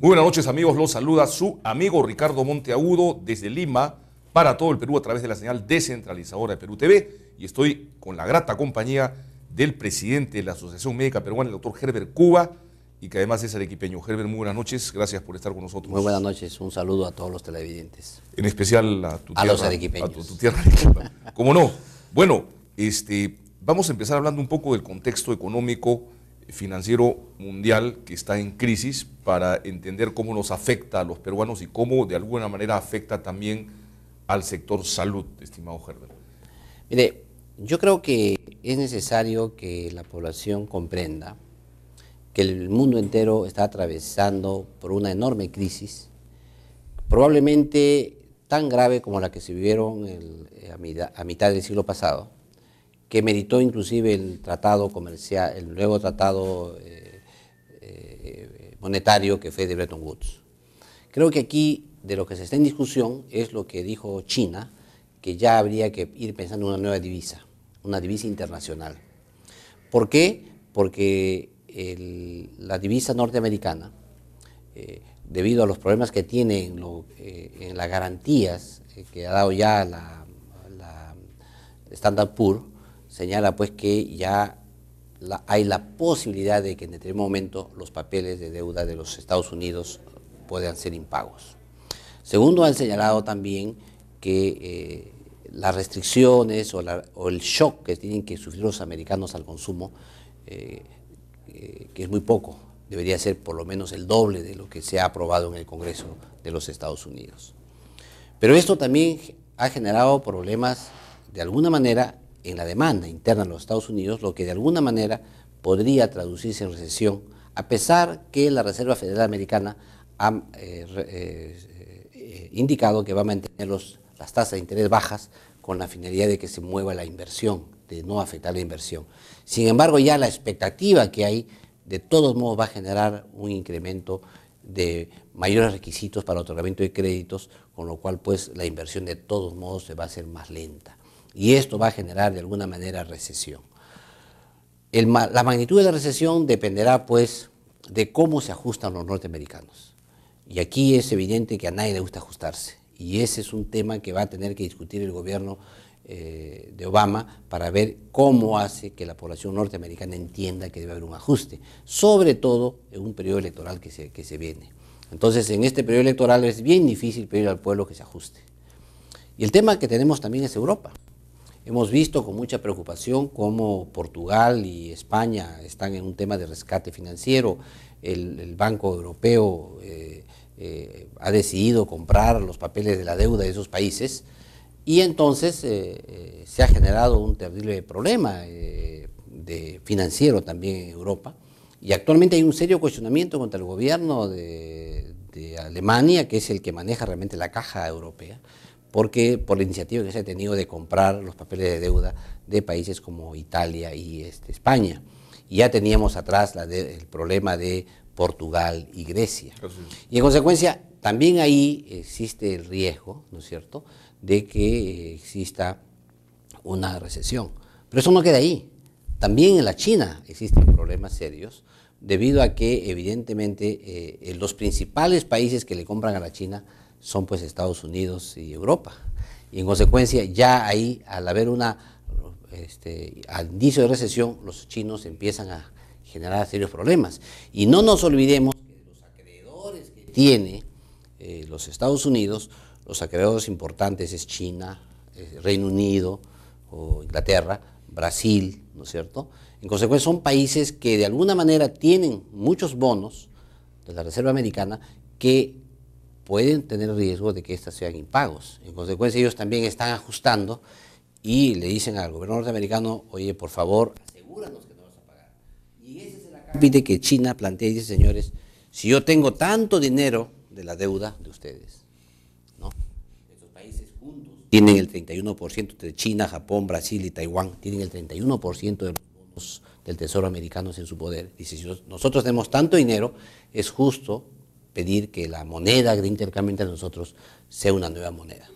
Muy buenas noches, amigos, los saluda su amigo Ricardo Monteagudo desde Lima para todo el Perú a través de la señal descentralizadora de Perú TV, y estoy con la grata compañía del presidente de la Asociación Médica Peruana, el doctor Herbert Cuba, y que además es arequipeño. Herbert, muy buenas noches, gracias por estar con nosotros. Muy buenas noches, un saludo a todos los televidentes. En especial a tu tierra, los arequipeños. tu tierra arequipa. ¿Cómo no? Bueno, vamos a empezar hablando un poco del contexto económico financiero mundial que está en crisis, para entender cómo nos afecta a los peruanos y cómo de alguna manera afecta también al sector salud, estimado Herbert. Mire, yo creo que es necesario que la población comprenda que el mundo entero está atravesando por una enorme crisis, probablemente tan grave como la que se vivieron a mitad del siglo pasado, que meritó inclusive el tratado comercial, el nuevo tratado monetario que fue de Bretton Woods. Creo que aquí de lo que se está en discusión es lo que dijo China, que ya habría que ir pensando en una divisa internacional. ¿Por qué? Porque la divisa norteamericana, debido a los problemas que tiene en las garantías que ha dado ya la Standard Poor's, señala pues que ya hay la posibilidad de que en determinado momento los papeles de deuda de los Estados Unidos puedan ser impagos. Segundo, han señalado también que las restricciones o el shock que tienen que sufrir los americanos al consumo, que es muy poco, debería ser por lo menos el doble de lo que se ha aprobado en el Congreso de los Estados Unidos. Pero esto también ha generado problemas de alguna manera en la demanda interna de los Estados Unidos, lo que de alguna manera podría traducirse en recesión, a pesar que la Reserva Federal Americana ha indicado que va a mantener las tasas de interés bajas con la finalidad de que se mueva la inversión, de no afectar la inversión. Sin embargo, ya la expectativa que hay, de todos modos, va a generar un incremento de mayores requisitos para otorgamiento de créditos, con lo cual pues la inversión de todos modos se va a hacer más lenta. Y esto va a generar de alguna manera recesión. La magnitud de la recesión dependerá pues de cómo se ajustan los norteamericanos. Y aquí es evidente que a nadie le gusta ajustarse. Y ese es un tema que va a tener que discutir el gobierno de Obama para ver cómo hace que la población norteamericana entienda que debe haber un ajuste, sobre todo en un periodo electoral que se viene. Entonces, en este periodo electoral es bien difícil pedir al pueblo que se ajuste. Y el tema que tenemos también es Europa. Hemos visto con mucha preocupación cómo Portugal y España están en un tema de rescate financiero. El Banco Europeo ha decidido comprar los papeles de la deuda de esos países, y entonces se ha generado un terrible problema financiero también en Europa, y actualmente hay un serio cuestionamiento contra el gobierno de Alemania, que es el que maneja realmente la caja europea, porque por la iniciativa que se ha tenido de comprar los papeles de deuda de países como Italia y España. Y ya teníamos atrás el problema de Portugal y Grecia. Y en consecuencia, también ahí existe el riesgo, ¿no es cierto?, de que exista una recesión. Pero eso no queda ahí. También en la China existen problemas serios, debido a que evidentemente los principales países que le compran a la China son pues Estados Unidos y Europa. Y en consecuencia ya ahí, al haber al inicio de recesión, los chinos empiezan a generar serios problemas. Y no nos olvidemos que los acreedores que tiene los Estados Unidos, los acreedores importantes es China, Reino Unido o Inglaterra, Brasil, ¿no es cierto? En consecuencia son países que de alguna manera tienen muchos bonos de la Reserva Americana que pueden tener riesgo de que éstas sean impagos. En consecuencia, ellos también están ajustando y le dicen al gobierno norteamericano: oye, por favor, asegúranos que no vas a pagar. Y ese es el acápite que China plantea y dice: señores, si yo tengo tanto dinero de la deuda de ustedes, ¿no?, estos países juntos tienen el 31%, de China, Japón, Brasil y Taiwán, tienen el 31% de los bonos del Tesoro americano en su poder. Dice: si nosotros tenemos tanto dinero, es justo pedir que la moneda de intercambio entre nosotros sea una nueva moneda.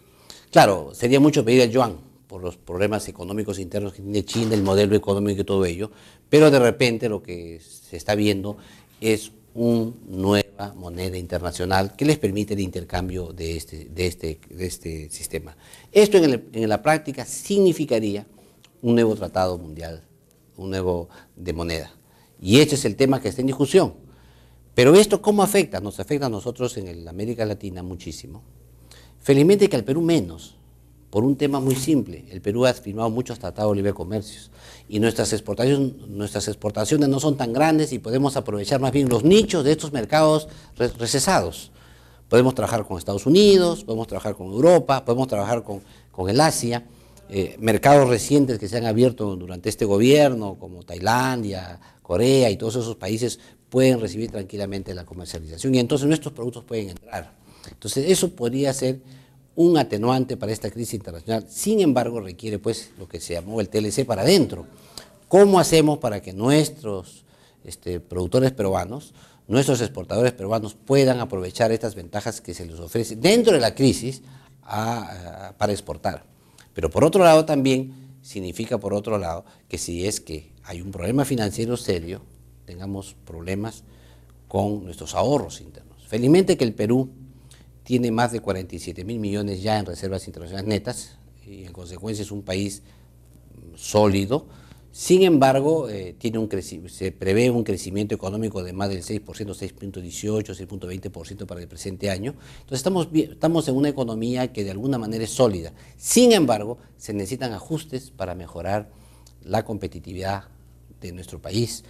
Claro, sería mucho pedir el yuan por los problemas económicos internos que tiene China, el modelo económico y todo ello, pero de repente lo que se está viendo es una nueva otra moneda internacional que les permite el intercambio de este sistema. Esto en la práctica significaría un nuevo tratado mundial, un nuevo de moneda. Y este es el tema que está en discusión. Pero esto, ¿cómo afecta? Nos afecta a nosotros en América Latina muchísimo. Felizmente que al Perú menos, por un tema muy simple. El Perú ha firmado muchos tratados de libre comercio y nuestras exportaciones no son tan grandes y podemos aprovechar más bien los nichos de estos mercados recesados. Podemos trabajar con Estados Unidos, podemos trabajar con Europa, podemos trabajar con el Asia, mercados recientes que se han abierto durante este gobierno, como Tailandia, Corea y todos esos países pueden recibir tranquilamente la comercialización y entonces nuestros productos pueden entrar. Entonces eso podría ser un atenuante para esta crisis internacional. Sin embargo, requiere pues lo que se llamó el TLC para adentro. ¿Cómo hacemos para que nuestros productores peruanos, nuestros exportadores peruanos puedan aprovechar estas ventajas que se les ofrece dentro de la crisis para exportar? Pero por otro lado también significa por otro lado que si es que hay un problema financiero serio, tengamos problemas con nuestros ahorros internos. Felizmente que el Perú tiene más de 47.000 millones ya en reservas internacionales netas y en consecuencia es un país sólido. Sin embargo, se prevé un crecimiento económico de más del 6%, 6.18, 6.20% para el presente año. Entonces estamos en una economía que de alguna manera es sólida. Sin embargo, se necesitan ajustes para mejorar la competitividad de nuestro país.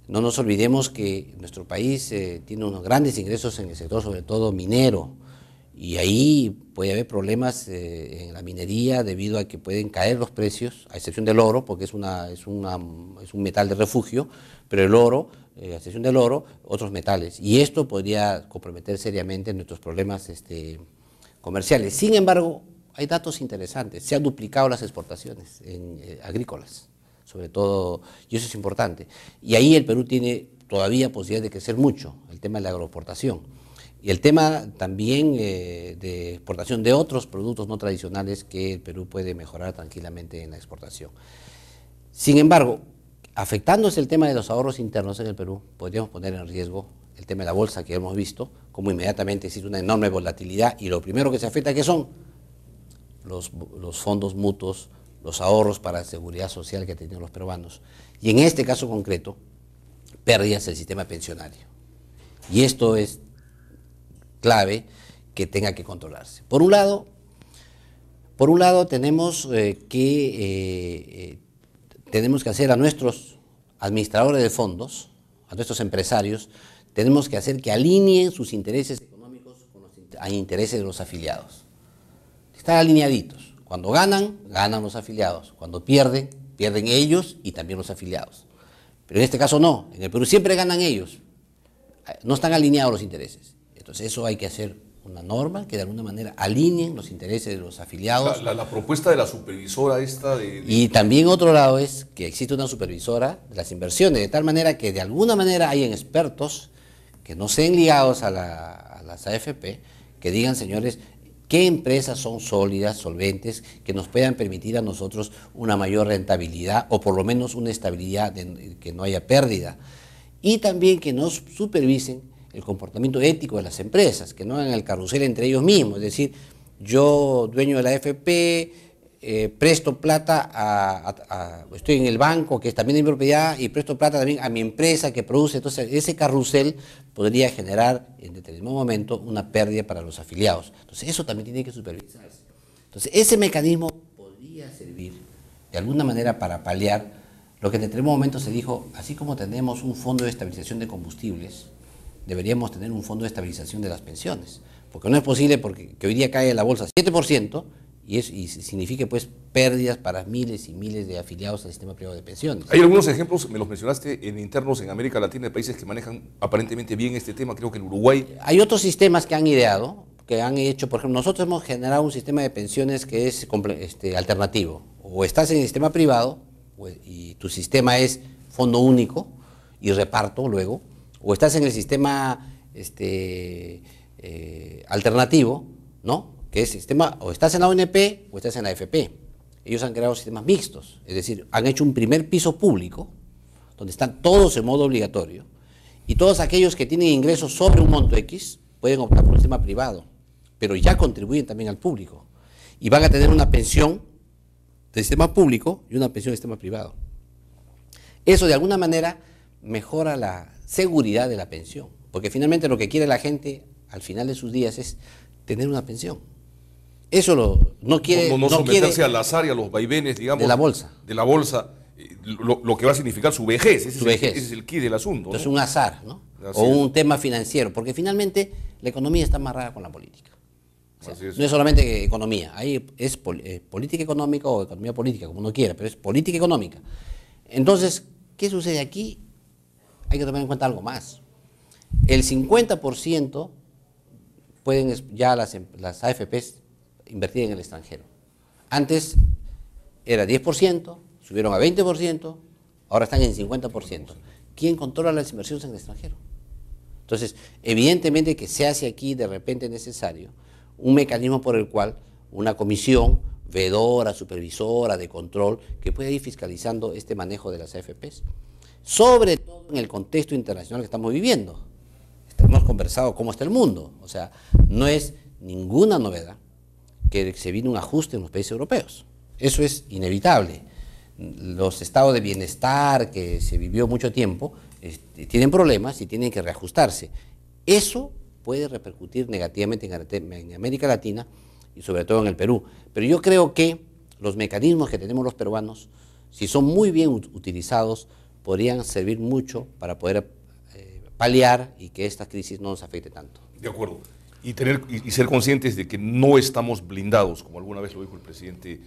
No nos olvidemos que nuestro país tiene unos grandes ingresos en el sector, sobre todo minero, y ahí puede haber problemas en la minería debido a que pueden caer los precios, a excepción del oro, porque es un metal de refugio, pero el oro, a excepción del oro, otros metales. Y esto podría comprometer seriamente nuestros problemas comerciales. Sin embargo, hay datos interesantes. Se han duplicado las exportaciones agrícolas, sobre todo, y eso es importante. Y ahí el Perú tiene todavía posibilidad de crecer mucho, el tema de la agroexportación. Y el tema también de exportación de otros productos no tradicionales que el Perú puede mejorar tranquilamente en la exportación. Sin embargo, afectándose el tema de los ahorros internos en el Perú, podríamos poner en riesgo el tema de la bolsa que hemos visto, como inmediatamente existe una enorme volatilidad y lo primero que se afecta, ¿qué son? Los fondos mutuos, los ahorros para seguridad social que tienen los peruanos. Y en este caso concreto, pérdidas del sistema pensionario. Y esto es clave que tenga que controlarse. Por un lado tenemos que hacer a nuestros administradores de fondos, a nuestros empresarios, tenemos que hacer que alineen sus intereses económicos con los intereses de los afiliados. Están alineaditos. Cuando ganan, ganan los afiliados. Cuando pierden, pierden ellos y también los afiliados. Pero en este caso no. En el Perú siempre ganan ellos. No están alineados los intereses. Entonces eso hay que hacer una norma que de alguna manera alineen los intereses de los afiliados. La propuesta de la supervisora esta Y también otro lado es que existe una supervisora de las inversiones, de tal manera que de alguna manera hayan expertos que no sean ligados a las AFP, que digan, señores, qué empresas son sólidas, solventes, que nos puedan permitir a nosotros una mayor rentabilidad o por lo menos una estabilidad, que no haya pérdida. Y también que nos supervisen el comportamiento ético de las empresas, que no hagan el carrusel entre ellos mismos, es decir, yo, dueño de la AFP, presto plata estoy en el banco, que es también de mi propiedad, y presto plata también a mi empresa que produce, entonces ese carrusel podría generar en determinado momento una pérdida para los afiliados. Entonces eso también tiene que supervisarse. Entonces ese mecanismo podría servir de alguna manera para paliar lo que en determinado momento se dijo, así como tenemos un fondo de estabilización de combustibles, deberíamos tener un fondo de estabilización de las pensiones, porque no es posible que hoy día cae la bolsa 7% y signifique pues pérdidas para miles y miles de afiliados al sistema privado de pensiones. Hay algunos ejemplos, me los mencionaste, en internos en América Latina, de países que manejan aparentemente bien este tema, creo que en Uruguay. Hay otros sistemas que han ideado, que han hecho, por ejemplo, nosotros hemos generado un sistema de pensiones que es alternativo. O estás en el sistema privado y tu sistema es fondo único y reparto luego, o estás en el sistema alternativo, ¿no? Que es sistema, o estás en la ONP o estás en la AFP. Ellos han creado sistemas mixtos, es decir, han hecho un primer piso público, donde están todos en modo obligatorio, Y todos aquellos que tienen ingresos sobre un monto X pueden optar por un sistema privado, pero ya contribuyen también al público. Y van a tener una pensión del sistema público y una pensión del sistema privado. Eso de alguna manera mejora la seguridad de la pensión, porque finalmente lo que quiere la gente al final de sus días es tener una pensión. Eso no quiere... No someterse al azar y a los vaivenes, digamos, de la bolsa. De la bolsa, lo que va a significar su vez. Ese es el quid del asunto. Entonces, ¿no? un azar, ¿no? Así o es. un tema financiero, porque finalmente la economía está amarrada con la política. O sea, Así es. no es solamente economía, ahí es política económica o economía política, como uno quiera, pero es política económica. Entonces, ¿qué sucede aquí? Hay que tomar en cuenta algo más. El 50% pueden ya las AFPs invertir en el extranjero. Antes era 10%, subieron a 20%, ahora están en 50%. ¿Quién controla las inversiones en el extranjero? Entonces, evidentemente que se hace aquí de repente necesario un mecanismo por el cual una comisión veedora, supervisora, de control, que pueda ir fiscalizando este manejo de las AFPs, sobre todo en el contexto internacional que estamos viviendo. Hemos conversado cómo está el mundo, o sea, no es ninguna novedad que se viene un ajuste en los países europeos. Eso es inevitable. Los estados de bienestar que se vivió mucho tiempo tienen problemas y tienen que reajustarse. Eso puede repercutir negativamente en América Latina y sobre todo en el Perú. Pero yo creo que los mecanismos que tenemos los peruanos, si son muy bien utilizados, podrían servir mucho para poder paliar y que esta crisis no nos afecte tanto. De acuerdo. Y ser conscientes de que no estamos blindados, como alguna vez lo dijo el presidente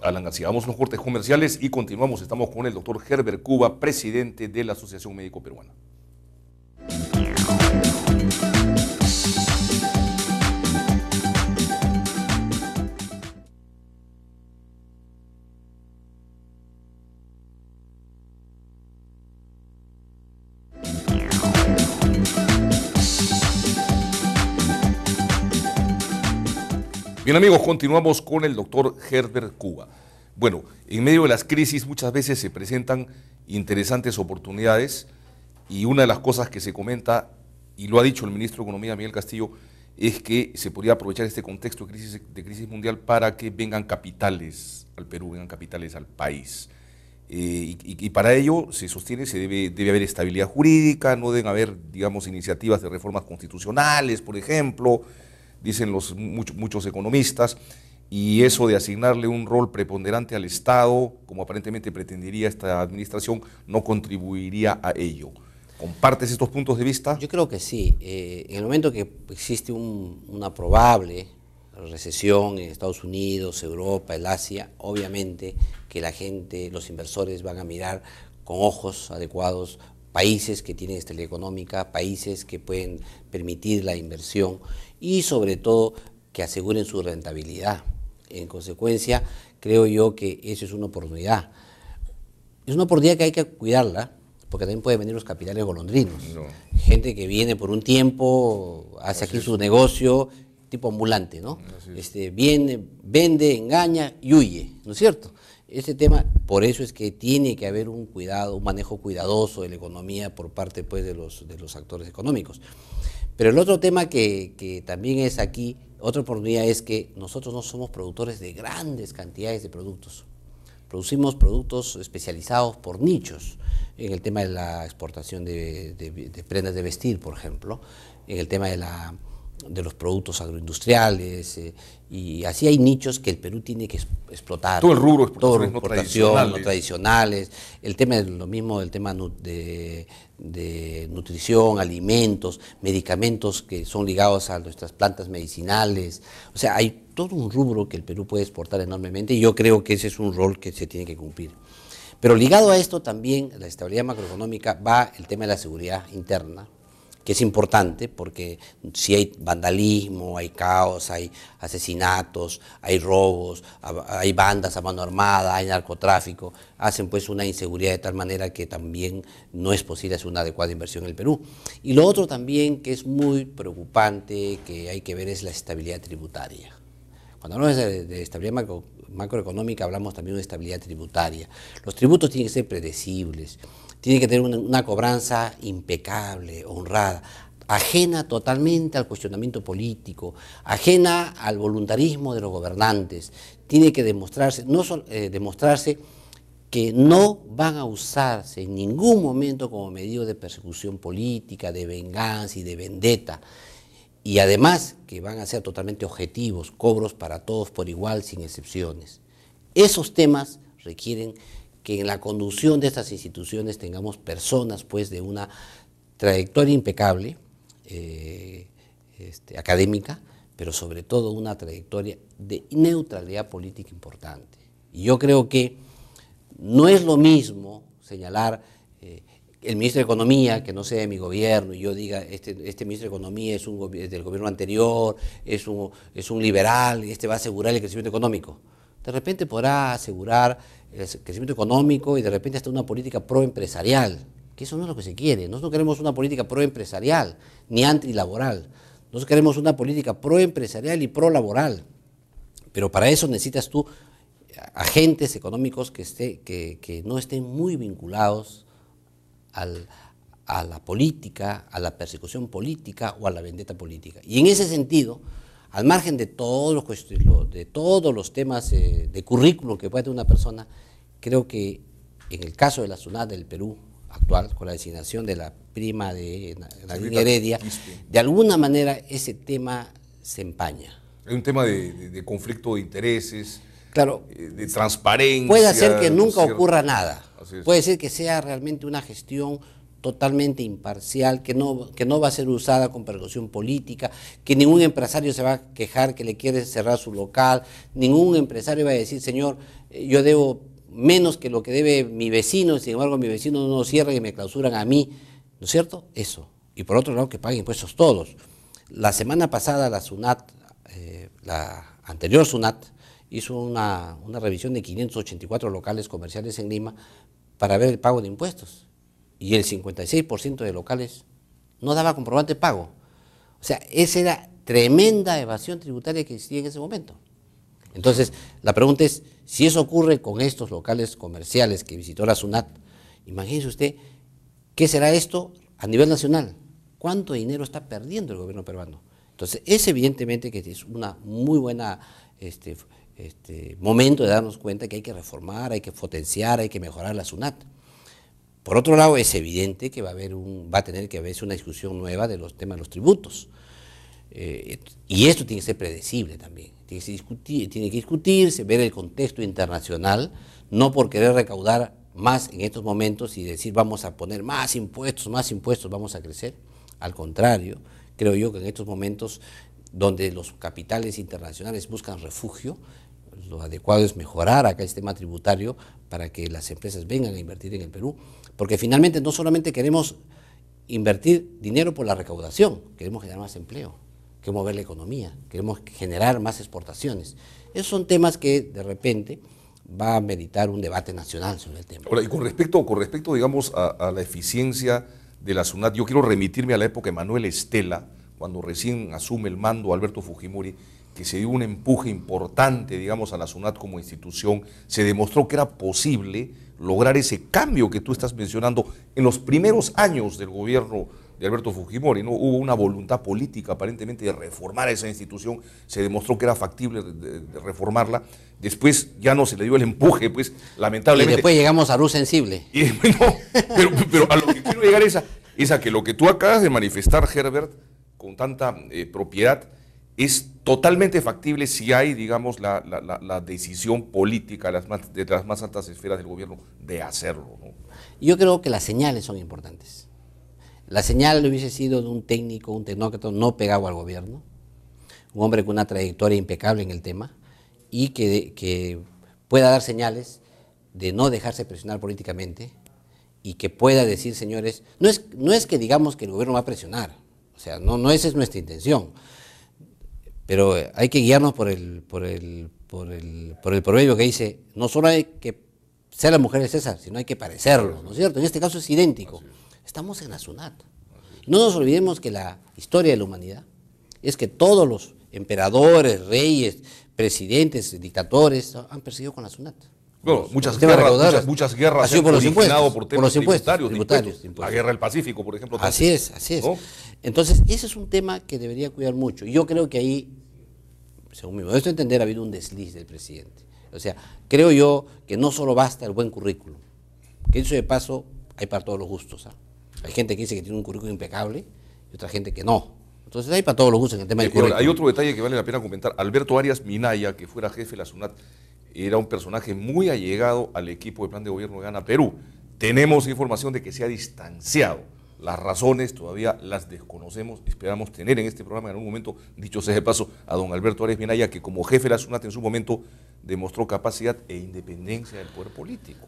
Alan García. Vamos a los cortes comerciales y continuamos. Estamos con el doctor Herbert Cuba, presidente de la Asociación Médico Peruana. Bien amigos, continuamos con el doctor Herbert Cuba. Bueno, en medio de las crisis muchas veces se presentan interesantes oportunidades y una de las cosas que se comenta, y lo ha dicho el ministro de Economía, Miguel Castillo, es que se podría aprovechar este contexto de crisis mundial para que vengan capitales al Perú, vengan capitales al país. Y para ello se sostiene, debe haber estabilidad jurídica, no deben haber, digamos, iniciativas de reformas constitucionales, por ejemplo, dicen muchos economistas, y eso de asignarle un rol preponderante al Estado, como aparentemente pretendería esta administración, no contribuiría a ello. ¿Compartes estos puntos de vista? Yo creo que sí. En el momento que existe una probable recesión en Estados Unidos, Europa, el Asia, obviamente que la gente, los inversores van a mirar con ojos adecuados países que tienen estabilidad económica, países que pueden permitir la inversión y sobre todo que aseguren su rentabilidad. En consecuencia, creo yo que eso es una oportunidad. Es una oportunidad que hay que cuidarla, porque también pueden venir los capitales golondrinos. No. Gente que viene por un tiempo, hace aquí su negocio, tipo ambulante, ¿no? Viene, vende, engaña y huye, ¿no es cierto? Ese tema, por eso es que tiene que haber un cuidado, un manejo cuidadoso de la economía por parte pues, de los actores económicos. Pero el otro tema que también es aquí, otra oportunidad es que nosotros no somos productores de grandes cantidades de productos. Producimos productos especializados por nichos, en el tema de la exportación de prendas de vestir, por ejemplo, en el tema de los productos agroindustriales, y así hay nichos que el Perú tiene que explotar. Todo el rubro exportación no tradicionales, el tema es lo mismo, el tema de nutrición, alimentos, medicamentos que son ligados a nuestras plantas medicinales. O sea, hay todo un rubro que el Perú puede exportar enormemente y yo creo que ese es un rol que se tiene que cumplir. Pero ligado a esto también, la estabilidad macroeconómica, va el tema de la seguridad interna, que es importante porque si hay vandalismo, hay caos, hay asesinatos, hay robos, hay bandas a mano armada, hay narcotráfico, hacen pues una inseguridad de tal manera que también no es posible hacer una adecuada inversión en el Perú. Y lo otro también que es muy preocupante, que hay que ver, es la estabilidad tributaria. Cuando hablamos de estabilidad macroeconómica hablamos también de estabilidad tributaria. Los tributos tienen que ser predecibles. tiene que tener una cobranza impecable, honrada, ajena totalmente al cuestionamiento político, ajena al voluntarismo de los gobernantes. Tiene que demostrarse, demostrarse que no van a usarse en ningún momento como medio de persecución política, de venganza y de vendetta. Y además que van a ser totalmente objetivos, cobros para todos por igual, sin excepciones. Esos temas requieren que en la conducción de estas instituciones tengamos personas pues de una trayectoria impecable, académica, pero sobre todo una trayectoria de neutralidad política importante. Y yo creo que no es lo mismo señalar el ministro de Economía, que no sea de mi gobierno, y yo diga, este ministro de Economía es del gobierno anterior, es un liberal, y va a asegurar el crecimiento económico. De repente podrá asegurar el crecimiento económico y de repente hasta una política proempresarial, que eso no es lo que se quiere. Nosotros no queremos una política proempresarial ni antilaboral. Nosotros queremos una política proempresarial y prolaboral. Pero para eso necesitas tú agentes económicos que no estén muy vinculados a la política, a la persecución política o a la vendetta política. Y en ese sentido, al margen de todos los temas de currículum que puede tener una persona, creo que en el caso de la SUNAT del Perú actual, con la designación de la prima de Nadine Heredia, de alguna manera ese tema se empaña. Hay un tema de conflicto de intereses, claro, de transparencia. Puede hacer que nunca ocurra nada, puede ser que sea realmente una gestión totalmente imparcial, que no va a ser usada con persecución política, que ningún empresario se va a quejar que le quiere cerrar su local, ningún empresario va a decir, señor, yo debo menos que lo que debe mi vecino, sin embargo mi vecino no cierra y me clausuran a mí, ¿no es cierto? Eso. Y por otro lado, que paguen impuestos todos. La semana pasada la SUNAT, la anterior SUNAT, hizo una revisión de 584 locales comerciales en Lima para ver el pago de impuestos. Y el 56% de locales no daba comprobante de pago. O sea, esa era tremenda evasión tributaria que existía en ese momento. Entonces, la pregunta es, si eso ocurre con estos locales comerciales que visitó la SUNAT, imagínese usted, ¿qué será esto a nivel nacional? ¿Cuánto dinero está perdiendo el gobierno peruano? Entonces, es evidentemente que es una muy buena momento de darnos cuenta que hay que reformar, hay que potenciar, hay que mejorar la SUNAT. Por otro lado, es evidente que va a tener que haber una discusión nueva de los temas de los tributos. Y esto tiene que ser predecible también. Tiene que discutirse, ver el contexto internacional, no por querer recaudar más en estos momentos y decir vamos a poner más impuestos, vamos a crecer. Al contrario, creo yo que en estos momentos donde los capitales internacionales buscan refugio, lo adecuado es mejorar acá el sistema tributario para que las empresas vengan a invertir en el Perú, porque finalmente no solamente queremos invertir dinero por la recaudación, queremos generar más empleo, queremos mover la economía, queremos generar más exportaciones. Esos son temas que de repente va a meritar un debate nacional sobre el tema. Ahora, y con respecto digamos, a la eficiencia de la SUNAT, yo quiero remitirme a la época de Manuel Estela, cuando recién asume el mando Alberto Fujimori, que se dio un empuje importante, digamos, a la SUNAT como institución, se demostró que era posible lograr ese cambio que tú estás mencionando en los primeros años del gobierno de Alberto Fujimori, ¿no? Hubo una voluntad política aparentemente de reformar esa institución, se demostró que era factible de reformarla, después ya no se le dio el empuje, pues lamentablemente. Y después llegamos a luz sensible. Y, no, pero a lo que quiero llegar es a que lo que tú acabas de manifestar, Herbert, con tanta propiedad, es totalmente factible si hay, digamos, la decisión política de las más altas esferas del gobierno de hacerlo, ¿no? Yo creo que las señales son importantes. La señal hubiese sido de un técnico, un tecnócrata no pegado al gobierno, un hombre con una trayectoria impecable en el tema y que pueda dar señales de no dejarse presionar políticamente y que pueda decir, señores, no es que digamos que el gobierno va a presionar, o sea, no esa es nuestra intención, pero hay que guiarnos por el proverbio que dice, no solo hay que ser la mujer de César, sino hay que parecerlo, ¿no es cierto? En este caso es idéntico. Estamos en la SUNAT. No nos olvidemos que la historia de la humanidad es que todos los emperadores, reyes, presidentes, dictadores han perseguido con la SUNAT. Bueno, muchas el tema guerras, recaudador muchas guerras ha sido se por han los impuestos, originado por temas tributarios, tributarios. La guerra del Pacífico, por ejemplo. Así es. ¿no? Entonces, ese es un tema que debería cuidar mucho. Y yo creo que ahí, según mi modesto entender, ha habido un desliz del presidente. O sea, creo yo que no solo basta el buen currículum, que eso de paso hay para todos los gustos. Hay gente que dice que tiene un currículum impecable y otra gente que no. Entonces hay para todos los gustos en el tema del currículum. Hay otro detalle que vale la pena comentar. Alberto Arias Minaya, que fuera jefe de la SUNAT, era un personaje muy allegado al equipo de plan de gobierno de Gana Perú. Tenemos información de que se ha distanciado. Las razones todavía las desconocemos. Esperamos tener en este programa en algún momento, dicho sea de paso, a don Alberto Arias Minaya, que como jefe de la SUNAT en su momento demostró capacidad e independencia del poder político.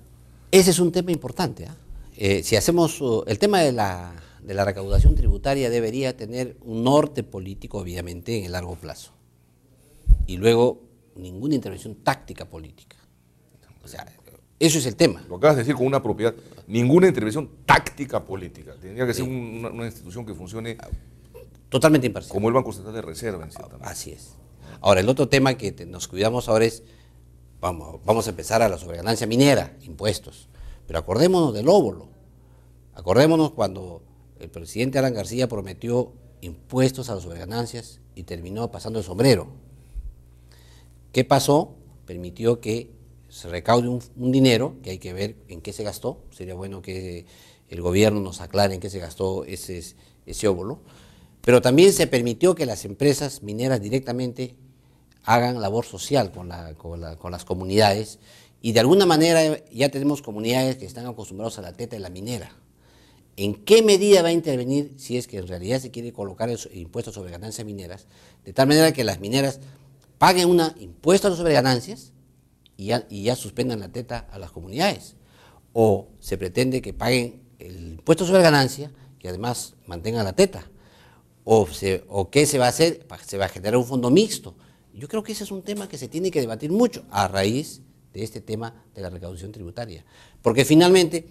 Ese es un tema importante. Si hacemos el tema de la recaudación tributaria, debería tener un norte político, obviamente, en el largo plazo. Y luego, ninguna intervención táctica política. O sea, eso es el tema. Lo acabas de decir con una propiedad. Ninguna intervención táctica política. Tendría que ser una institución que funcione totalmente imparcial. Como el Banco Central de Reserva, en cierta manera. Así es. Ahora, el otro tema que nos cuidamos ahora es, vamos a empezar a la sobreganancia minera, impuestos. Pero acordémonos del óvulo. Acordémonos cuando el presidente Alan García prometió impuestos a las sobreganancias y terminó pasando el sombrero. ¿Qué pasó? Permitió que se recaude un dinero, que hay que ver en qué se gastó. Sería bueno que el gobierno nos aclare en qué se gastó ese óvulo. Pero también se permitió que las empresas mineras directamente hagan labor social con las comunidades, y de alguna manera ya tenemos comunidades que están acostumbrados a la teta de la minera. ¿En qué medida va a intervenir si es que en realidad se quiere colocar el impuesto sobre ganancias mineras, de tal manera que las mineras paguen un impuesto sobre ganancias y ya suspendan la teta a las comunidades? ¿O se pretende que paguen el impuesto sobre ganancia y además mantengan la teta? ¿O qué se va a hacer? Se va a generar un fondo mixto. Yo creo que ese es un tema que se tiene que debatir mucho a raíz de este tema de la recaudación tributaria. Porque finalmente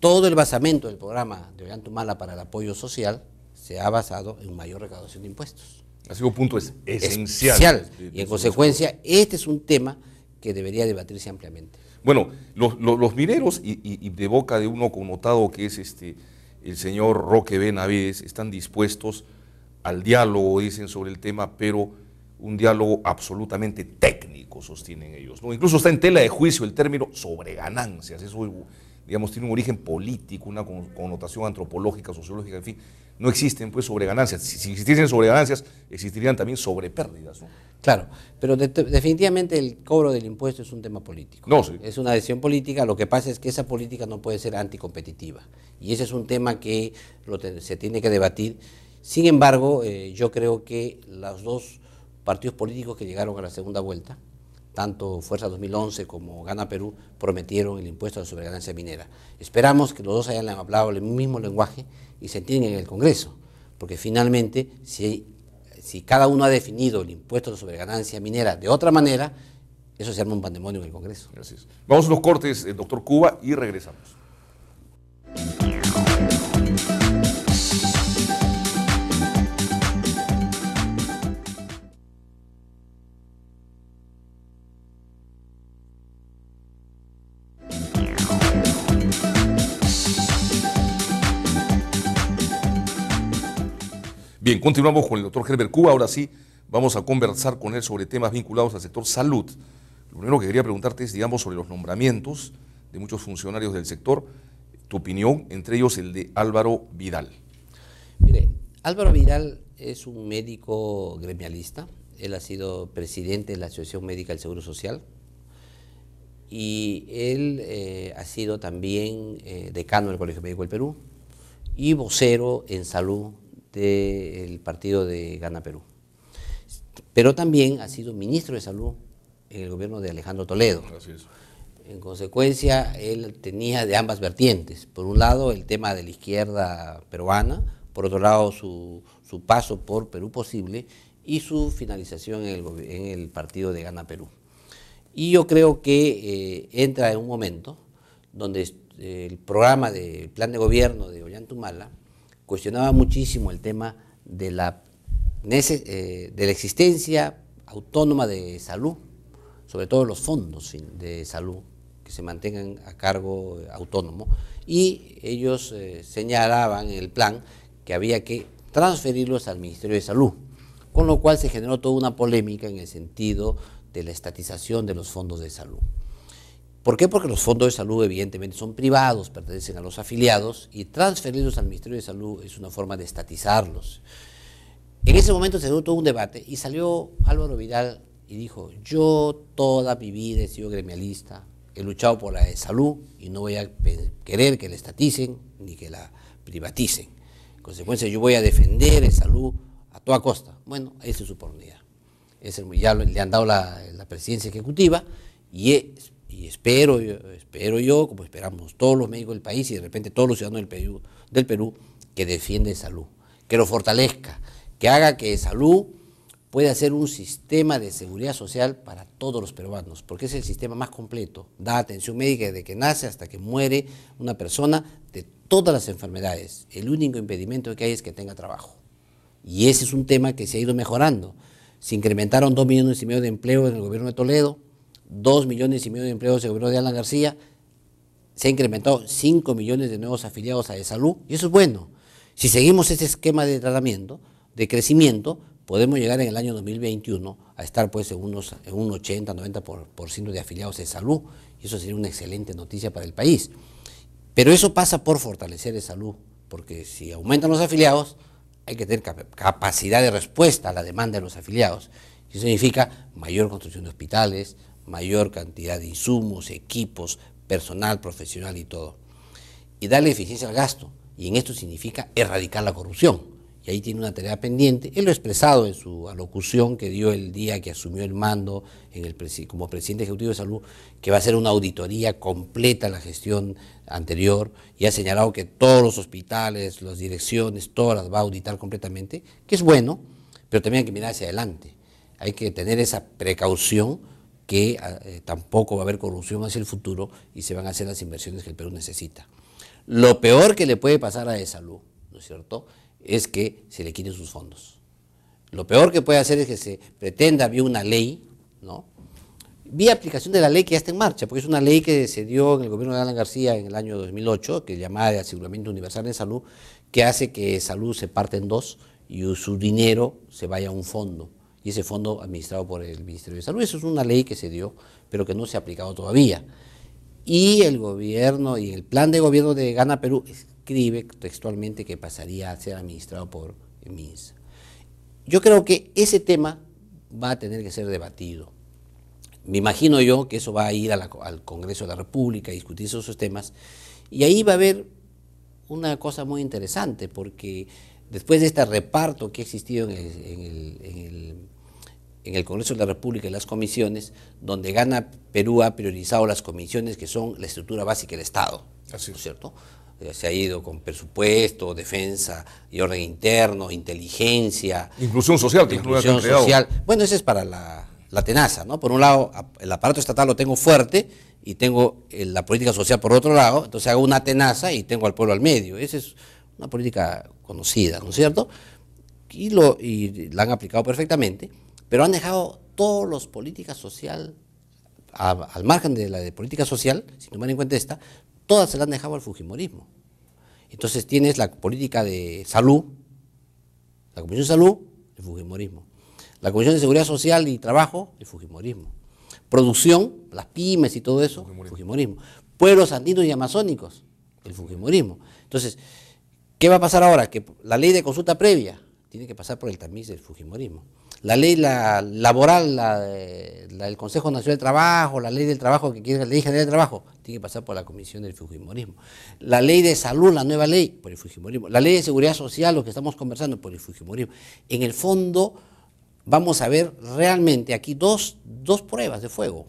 todo el basamento del programa de Ollantumala para el apoyo social se ha basado en mayor recaudación de impuestos. Ha sido un punto esencial. Y en consecuencia, este es un tema que debería debatirse ampliamente. Bueno, los mineros, y de boca de uno connotado que es el señor Roque Benavides, están dispuestos al diálogo, dicen, sobre el tema, pero un diálogo absolutamente técnico, sostienen ellos, ¿no? Incluso está en tela de juicio el término sobreganancias. Eso, digamos, tiene un origen político, una connotación antropológica, sociológica, en fin. No existen, pues, sobreganancias. Si existiesen sobreganancias, existirían también sobrepérdidas, ¿no? Claro, pero definitivamente el cobro del impuesto es un tema político. No, sí. Es una decisión política. Lo que pasa es que esa política no puede ser anticompetitiva. Y ese es un tema que se tiene que debatir. Sin embargo, yo creo que los dos partidos políticos que llegaron a la segunda vuelta, tanto Fuerza 2011 como Gana Perú, prometieron el impuesto a la sobreganancia minera. Esperamos que los dos hayan hablado el mismo lenguaje y se entiendan en el Congreso, porque finalmente, si cada uno ha definido el impuesto a la sobreganancia minera de otra manera, eso se arma un pandemonio en el Congreso. Gracias. Vamos a los cortes, doctor Cuba, y regresamos. Bien, continuamos con el doctor Herbert Cuba. Ahora sí, vamos a conversar con él sobre temas vinculados al sector salud. Lo primero que quería preguntarte es, digamos, sobre los nombramientos de muchos funcionarios del sector, tu opinión, entre ellos el de Álvaro Vidal. Mire, Álvaro Vidal es un médico gremialista. Él ha sido presidente de la Asociación Médica del Seguro Social y él ha sido también decano del Colegio Médico del Perú y vocero en salud del partido de Gana Perú. Pero también ha sido ministro de Salud en el gobierno de Alejandro Toledo. Así es. En consecuencia, él tenía de ambas vertientes. Por un lado, el tema de la izquierda peruana, por otro lado, su paso por Perú Posible y su finalización en el partido de Gana Perú. Y yo creo que entra en un momento donde el programa del plan de gobierno de Ollantumala cuestionaba muchísimo el tema de la existencia autónoma de salud, sobre todo los fondos de salud que que se mantengan a cargo autónomo, y ellos señalaban en el plan que había que transferirlos al Ministerio de Salud, con lo cual se generó toda una polémica en el sentido de la estatización de los fondos de salud. ¿Por qué? Porque los fondos de salud evidentemente son privados, pertenecen a los afiliados, y transferirlos al Ministerio de Salud es una forma de estatizarlos. En ese momento se dio todo un debate y salió Álvaro Vidal y dijo: yo toda mi vida he sido gremialista, he luchado por la de salud y no voy a querer que la estaticen ni que la privaticen. En consecuencia, yo voy a defender la salud a toda costa. Bueno, esa es su oportunidad. Ya le han dado la presidencia ejecutiva y espero yo, como esperamos todos los médicos del país y de repente todos los ciudadanos del Perú, que defiende salud, que lo fortalezca, que haga que salud pueda ser un sistema de seguridad social para todos los peruanos, porque es el sistema más completo, da atención médica desde que nace hasta que muere una persona de todas las enfermedades. El único impedimento que hay es que tenga trabajo. Y ese es un tema que se ha ido mejorando. Se incrementaron 2,5 millones de empleos en el gobierno de Toledo, 2,5 millones de empleos en el gobierno de Alan García, se ha incrementado 5 millones de nuevos afiliados a de salud, y eso es bueno. Si seguimos ese esquema de tratamiento, de crecimiento, podemos llegar en el año 2021 a estar pues en un 80-90% de afiliados de salud, y eso sería una excelente noticia para el país. Pero eso pasa por fortalecer de salud, porque si aumentan los afiliados, hay que tener capacidad de respuesta a la demanda de los afiliados. Eso significa mayor construcción de hospitales, mayor cantidad de insumos, equipos, personal profesional y todo. Y darle eficiencia al gasto, y en esto significa erradicar la corrupción. Y ahí tiene una tarea pendiente. Él lo ha expresado en su alocución que dio el día que asumió el mando como presidente ejecutivo de salud, que va a hacer una auditoría completa a la gestión anterior, y ha señalado que todos los hospitales, las direcciones, todas las va a auditar completamente, que es bueno, pero también hay que mirar hacia adelante. Hay que tener esa precaución que tampoco va a haber corrupción hacia el futuro y se van a hacer las inversiones que el Perú necesita. Lo peor que le puede pasar a de salud, ¿no es cierto?, es que se le quiten sus fondos. Lo peor que puede hacer es que se pretenda vía una ley, ¿no?, vía aplicación de la ley que ya está en marcha, porque es una ley que se dio en el gobierno de Alan García en el año 2008, que es llamada de Aseguramiento Universal en Salud, que hace que salud se parte en dos y su dinero se vaya a un fondo, y ese fondo administrado por el Ministerio de Salud. Eso es una ley que se dio, pero que no se ha aplicado todavía. Y el gobierno, y el plan de gobierno de Gana Perú escribe textualmente que pasaría a ser administrado por el MINSA. Yo creo que ese tema va a tener que ser debatido. Me imagino yo que eso va a ir al Congreso de la República a discutir esos temas, y ahí va a haber una cosa muy interesante, porque después de este reparto que ha existido en el Congreso de la República y las comisiones, donde Gana Perú ha priorizado las comisiones que son la estructura básica del Estado, ¿no es cierto? Se ha ido con presupuesto, defensa y orden interno, inteligencia. Inclusión social, que inclusión social. Bueno, eso es para la tenaza, ¿no? Por un lado, el aparato estatal lo tengo fuerte y tengo la política social por otro lado, entonces hago una tenaza y tengo al pueblo al medio. Esa es una política conocida, ¿no es cierto? Y la han aplicado perfectamente, pero han dejado todas las políticas social, al margen de la de política social, sin tomar en cuenta esta, todas se las han dejado al fujimorismo. Entonces tienes la política de salud, la Comisión de Salud, el fujimorismo. La Comisión de Seguridad Social y Trabajo, el fujimorismo. Producción, las pymes y todo eso, fujimorismo. Pueblos andinos y amazónicos, el fujimorismo. Entonces, ¿qué va a pasar ahora? Que la ley de consulta previa tiene que pasar por el tamiz del fujimorismo. La ley laboral, el Consejo Nacional de Trabajo, la ley del trabajo, que quiere la ley general del trabajo, tiene que pasar por la comisión del fujimorismo. La ley de salud, la nueva ley, por el fujimorismo. La ley de seguridad social, lo que estamos conversando, por el fujimorismo. En el fondo, vamos a ver realmente aquí dos pruebas de fuego.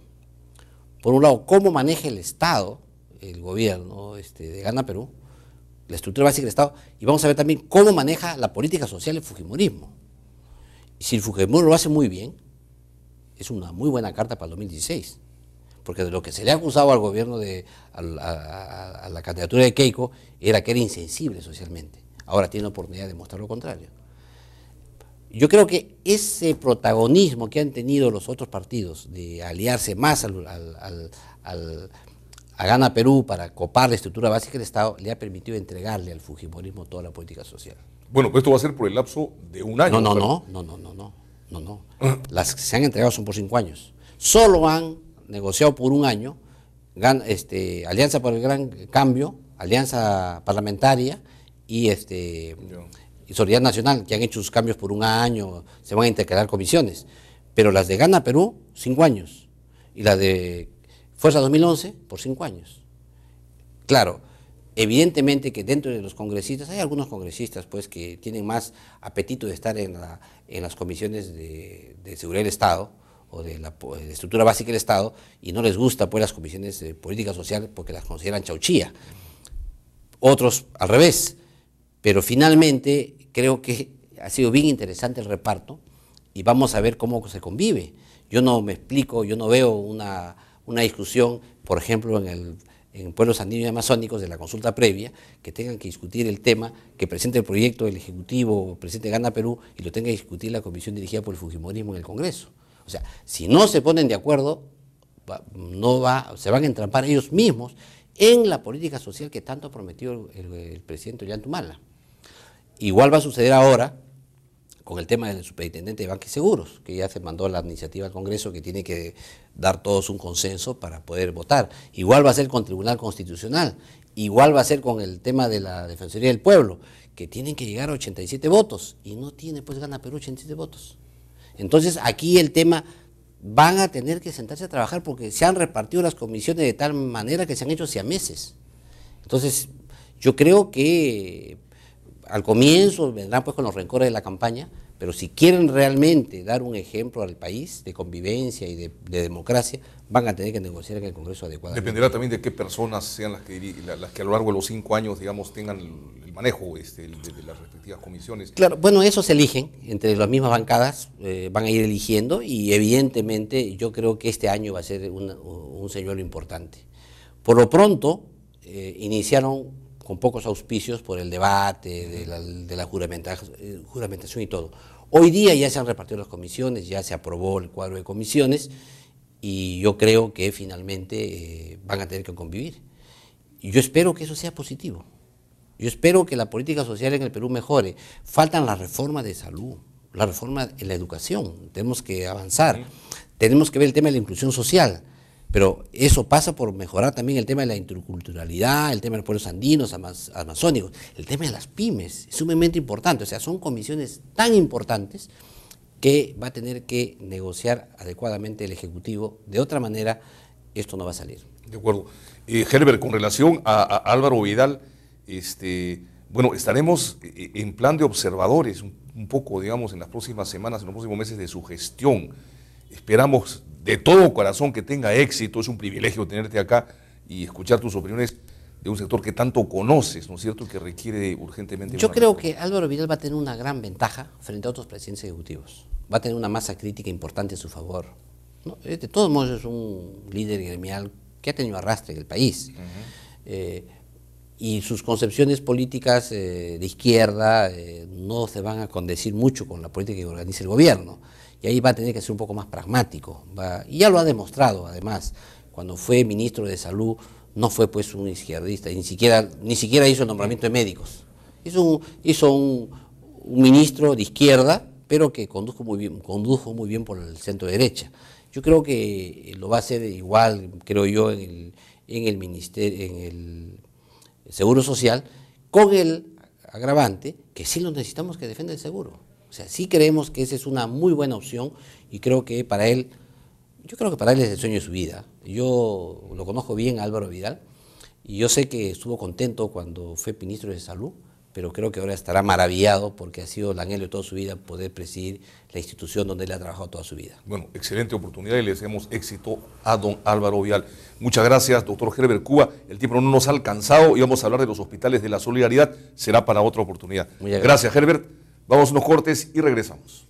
Por un lado, cómo maneja el Estado, el gobierno de Gana Perú, la estructura básica del Estado, y vamos a ver también cómo maneja la política social el fujimorismo. Y si el fujimorismo lo hace muy bien, es una muy buena carta para el 2016, porque de lo que se le ha acusado al gobierno, a la candidatura de Keiko, era que era insensible socialmente. Ahora tiene la oportunidad de mostrar lo contrario. Yo creo que ese protagonismo que han tenido los otros partidos de aliarse más a Gana Perú para copar la estructura básica del Estado le ha permitido entregarle al fujimorismo toda la política social. Bueno, pues esto va a ser por el lapso de un año. No. Las que se han entregado son por 5 años. Solo han negociado por un año Alianza por el Gran Cambio, Alianza Parlamentaria y Solidaridad Nacional, que han hecho sus cambios por un año, se van a intercalar comisiones. Pero las de Gana Perú, 5 años. Y las de Fuerza 2011, por 5 años. Claro, evidentemente que dentro de los congresistas, hay algunos congresistas pues que tienen más apetito de estar en las comisiones de seguridad del Estado, o de la estructura básica del Estado, y no les gusta pues las comisiones de política social porque las consideran chauchía. Otros al revés, pero finalmente creo que ha sido bien interesante el reparto y vamos a ver cómo se convive. Yo no me explico, yo no veo una discusión, por ejemplo, en pueblos andinos y amazónicos de la consulta previa, que tengan que discutir el tema, que presente el proyecto del Ejecutivo, presente Gana Perú, y lo tenga que discutir la comisión dirigida por el Fujimorismo en el Congreso. O sea, si no se ponen de acuerdo, se van a entrampar ellos mismos en la política social que tanto prometió el presidente Ollanta. Igual va a suceder ahora con el tema del superintendente de Banca y Seguros, que ya se mandó la iniciativa al Congreso, que tiene que dar todos un consenso para poder votar. Igual va a ser con el Tribunal Constitucional, igual va a ser con el tema de la Defensoría del Pueblo, que tienen que llegar a 87 votos, y no tiene pues Gana Perú 87 votos. Entonces aquí el tema, van a tener que sentarse a trabajar porque se han repartido las comisiones de tal manera que se han hecho siameses. Entonces yo creo que al comienzo vendrán pues con los rencores de la campaña, pero si quieren realmente dar un ejemplo al país de convivencia y de democracia, van a tener que negociar en el Congreso adecuadamente. Dependerá también de qué personas sean las que a lo largo de los 5 años, digamos, tengan el manejo de las respectivas comisiones. Claro, bueno, esos se eligen, entre las mismas bancadas van a ir eligiendo, y evidentemente yo creo que este año va a ser un señuelo importante. Por lo pronto, iniciaron con pocos auspicios por el debate de la juramentación y todo. Hoy día ya se han repartido las comisiones, ya se aprobó el cuadro de comisiones, y yo creo que finalmente van a tener que convivir. Y yo espero que eso sea positivo. Yo espero que la política social en el Perú mejore. Faltan las reformas de salud, la reforma en la educación, tenemos que avanzar, tenemos que ver el tema de la inclusión social. Pero eso pasa por mejorar también el tema de la interculturalidad, el tema de los pueblos andinos, amazónicos, el tema de las pymes, es sumamente importante. O sea, son comisiones tan importantes que va a tener que negociar adecuadamente el Ejecutivo. De otra manera, esto no va a salir. De acuerdo. Herbert, con relación a Álvaro Vidal, bueno, estaremos en plan de observadores un poco, digamos, en las próximas semanas, en los próximos meses de su gestión. Esperamos de todo corazón que tenga éxito. Es un privilegio tenerte acá y escuchar tus opiniones de un sector que tanto conoces, ¿no es cierto?, que requiere urgentemente. Yo creo que Álvaro Vidal va a tener una gran ventaja frente a otros presidentes ejecutivos. Va a tener una masa crítica importante a su favor, ¿no? De todos modos es un líder gremial que ha tenido arrastre en el país. Y sus concepciones políticas de izquierda no se van a condecir mucho con la política que organiza el gobierno. Y ahí va a tener que ser un poco más pragmático. Y ya lo ha demostrado, además. Cuando fue ministro de Salud, no fue pues un izquierdista, ni siquiera hizo el nombramiento de médicos. Hizo un ministro de izquierda, pero que condujo muy bien por el centro derecha. Yo creo que lo va a hacer igual, creo yo, en el Seguro Social, con el agravante que sí lo necesitamos que defienda el seguro. O sea, sí creemos que esa es una muy buena opción, y creo que para él, es el sueño de su vida. Yo lo conozco bien, Álvaro Vidal, y yo sé que estuvo contento cuando fue ministro de Salud, pero creo que ahora estará maravillado porque ha sido el anhelo de toda su vida poder presidir la institución donde él ha trabajado toda su vida. Bueno, excelente oportunidad y le deseamos éxito a don Álvaro Vidal. Muchas gracias, doctor Herbert Cuba. El tiempo no nos ha alcanzado y vamos a hablar de los hospitales de la solidaridad. Será para otra oportunidad. Gracias, Herbert. Vamos a unos cortes y regresamos.